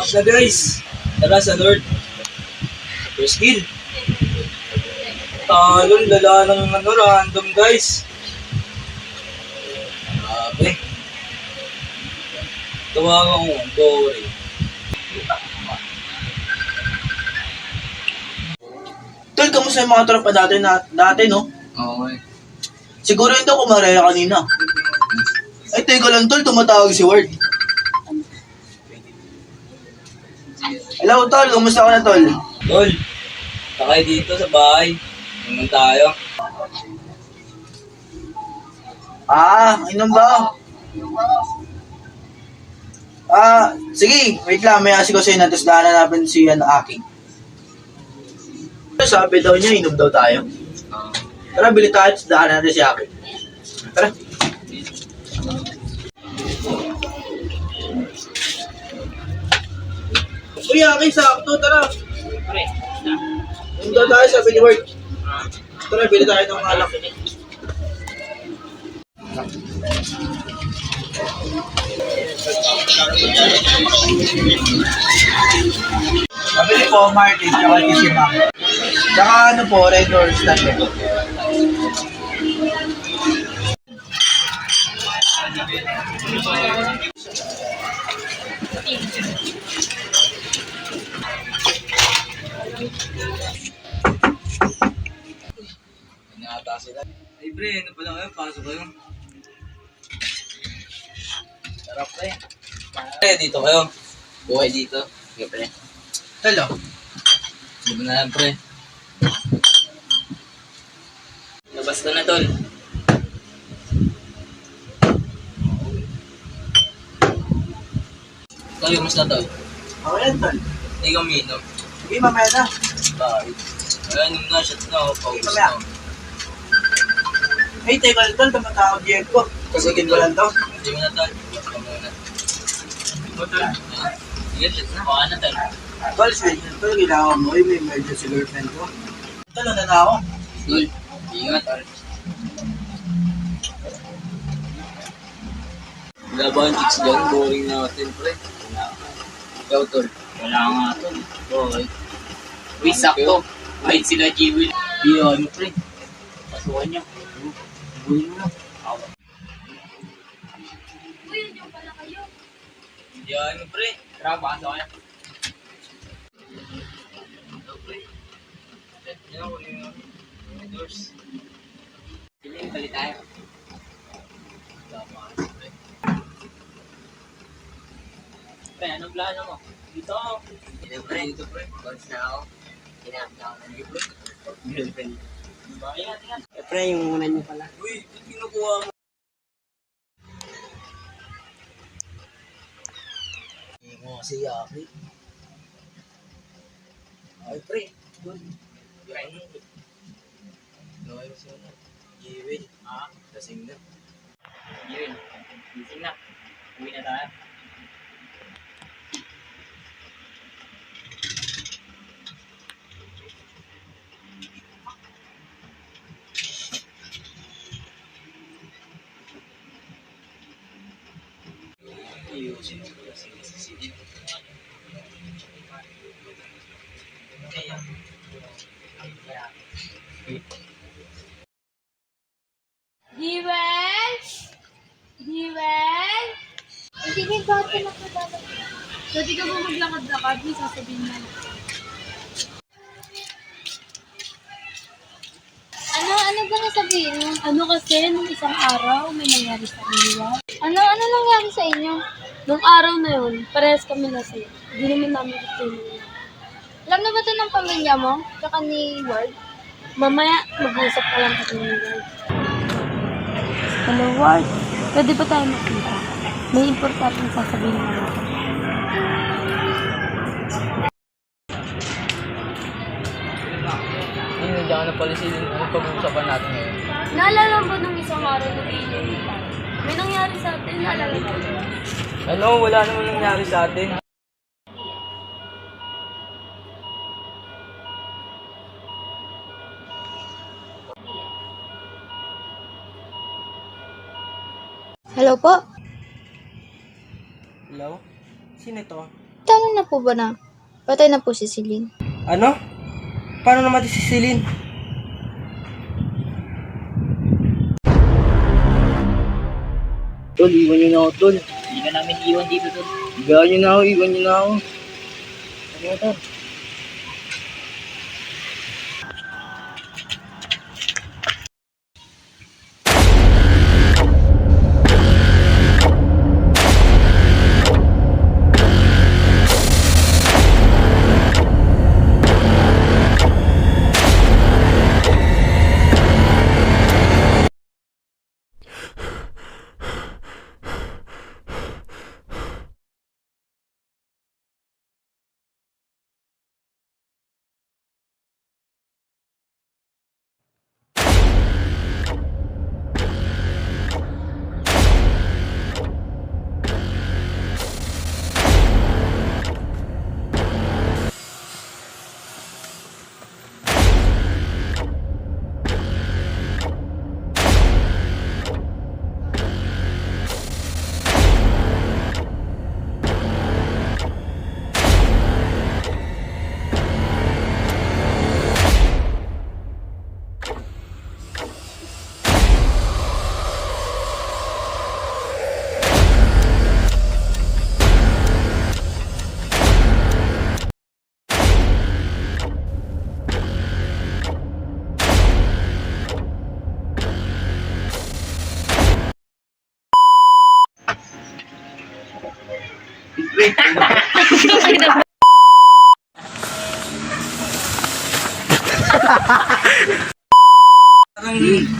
Tapos na guys. Tara sa North. First kill. Talon, lala ng random guys. Grabe. Tawagan ko, boring. Tol, kamusta yung mga tropa dati, no? Okay. Siguro hindi ako maraya kanina. Ay, teka lang, Tol, tumatawag si Ward. Hello, Tol, kamusta ka na, Tol? Tol, sakay dito sa bahay. Inom tayo. Inom ba? Sige, wait lang, may asiko sa'yo na, tapos daanan natin si Aki. Sabi daw niya, inom daw tayo. Tara, bili tayo, tapos daanan natin si Aki. Tara. Uy, Aki, sakto, tara. Inom daw tayo, sabi ni Ward. Tara, bili tayo ng alak. Pabili po, Martin, tsaka si Ma'am. Tsaka ano po, Red Door Stand. Inata sila. Ay pre, ano pala kayo? Pasok kayo. Sarap pre. Pre, dito kayo. Buhay dito. Sige pre. Hello. Sige na lang pre. Labas ka na tol. Tol, kamusta tol? Ako yan, Tol. Hindi ka umiinom. Sige, mamaya na. Bakit? Ayan, yung na, shots na. Paubos mamaya. na. Hey, teka lang, Tol, tumatawag Diego. Kasagin ko lang daw. Hindi mo na tol. Ito muna. Ito tol. Sige, shots na. Baka na tol. Tol, sige, Tol, kailangan mo. May emergency girlfriend ko. Tol, ano na ako? Tol, ingat tol. Wala ba ang chicks dyan? Boring natin, pre. Ikaw, tol. Wala nga to. Okay. Uy, sakto. Wait sila G-Will. Iyo, ano, pre? Pasukan niyo. Buhin mo na. Uy, yun pala kayo. Iyo, ano, pre? Tara, pasok kayo. Ito, pre. Set nyo, kunin mo. Yung doors. Sige, balik tayo. Tama, pre. Pre, anong plano mo? Dito ako. Ito, pre. Dito, pre. Bounce na ako. Kinap na ako. Sige, pre. Girlfriend. Ingat, ingat. Eh, pre, yung muna niyo pala. Uy, ito kinukuha mo. Hindi mo kasi yaki. Ay, pre. Good. Pre. No, ayun siya na. Giwin. Lasing na. Yun. Gising na. Uwi na tayo. Ayusin ko kasi sige. Jewel? Jewel? Sige, bakit ka nakadala? Pwede ka ba maglakad-lakad? May sasabihin mo. Ano ba nasabihin mo? Ano kasi, nung isang araw, may nangyari sa kanila. Ano nangyari sa inyo? Nung araw na yun, parehas kami lasing. Hindi naman namin gusto yun. Alam na ba ito ng pamilya mo? Tsaka ni Ward? Mamaya, mag-uusap ka lang kami ni Ward. Hello, Ward. Pwede ba tayo makita? May importanteng sasabihin mo natin. Hindi, nandiyan ka na pala sila. Ano pag-uusapan natin ngayon? Naalala mo ba nung isang araw na iinom tayo? May nangyari sa atin, naalala mo ba? Ano, wala naman nangyari sa atin. Hello po? Hello? Sino to? Ito, nagtanong na po ba na patay na po si Celine? Ano? Paano namatay si Celine? Tol, iwan nyo na ako, tol. Hindi ka namin iwan dito, tol. Iwan nyo na ako, iwan nyo na ako. Ano mo, tol?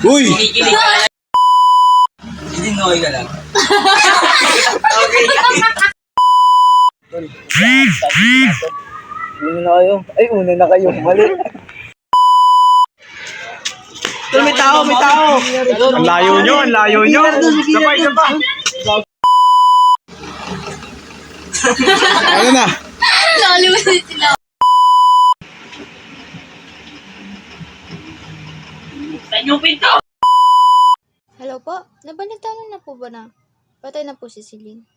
Uy! Kinikilig ka lang. Hindi noy ka lang. Okay. Tol, una na kayo. Ay, una na kayo. Mali. Tol, may tao, may tao! Ang layo nyo, ang layo nyo. Sabay, sabay. Ano na? Lalimutin sila. Saan yung pinto? Hello po, nagtanong na po ba na patay na po si Celine?